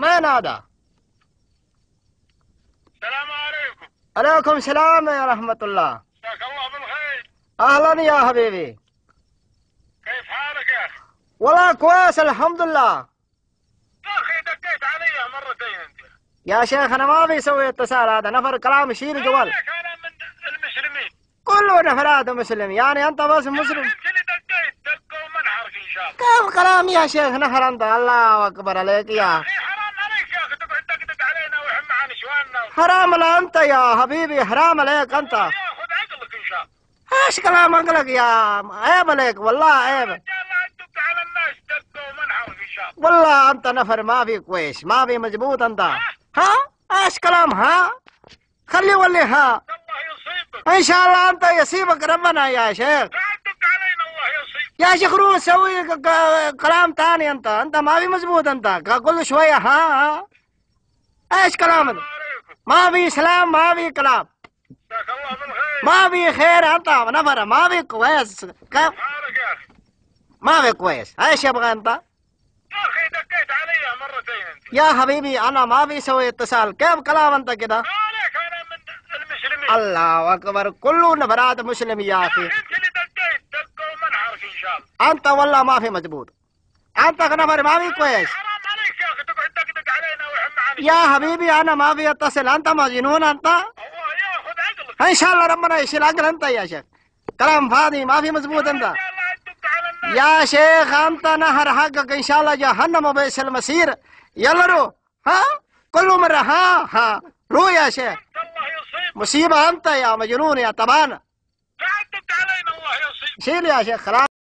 من هذا؟ السلام عليكم. عليكم السلام يا رحمة الله. مساك الله بالخير. أهلا يا حبيبي. كيف حالك يا أخي؟ والله كويس الحمد لله. يا أخي دقيت علي مرتين أنت. يا شيخ أنا ما في سوي اتصال، هذا نفر كلام يشيل جوال. أنا من المسلمين. كله نفرات مسلم، يعني أنت بس مسلم. أنت اللي دقيت دقوا منحرك إن شاء الله. كيف كلام يا شيخ نفر أنت؟ الله أكبر عليك يا أخي حرام عليك يا أخي تقعد تدق علينا وإحنا مع نسواننا. حرام لا أنت يا حبيبي، حرام عليك أنت. يا خذ عقلك إن شاء الله. ايش كلام عقلك يا عيب عليك والله عيب. رجال لا تدق على الناس دقوا منحرك إن شاء الله. والله أنت نفر ما في كويس، ما في مزبوط أنت. ها؟ ايش كلام ها؟ خلي ولي ها. الله يصيبك. إن شاء الله أنت يصيبك ربنا يا شيخ. لا تدق علينا الله يصيبك. يا شيخ روح سوي كلام تاني أنت ما في مزبوط أنت كل شوية ها. ايش كلام ده؟ ما في سلام، ما في كلام، مساك الله بالخير. ما في خير أنت نفر، ما في كويس. كيف؟ حالك يا أخي؟ ما في كويس، ايش يبغى أنت؟ يا أخي دقيت علي مرتين أنت. يا حبيبي أنا ما في سوي اتصال، كيف كلام أنت كده؟ عليك أنا من المسلمين. الله أكبر، كله نفرات مسلم يا أخي. أنت اللي دقيت دقوا منحرك إن شاء الله. أنت والله ما في مزبوط، أنت نفر ما في كويس. حرام عليك يا أخي تقعد تدق علينا وإحنا مع يا حبيبي أنا ما في اتصل، أنت مجنون أنت. الله ياخذ عقلك. إن شاء الله ربنا يشيل عقل أنت يا شيخ، كلام فاضي ما في مزبوط أنت. لا تدق على الناس. يا شيخ أنت نهر حقك إن شاء الله جهنم وبئس المصير. يلا رو ها كل مرة ها رو يا شيخ. الله يصيبك. مصيبة أنت يا مجنون يا طبعا. لا تدق علينا الله يصيبك. شيل يا شيخ خلاص.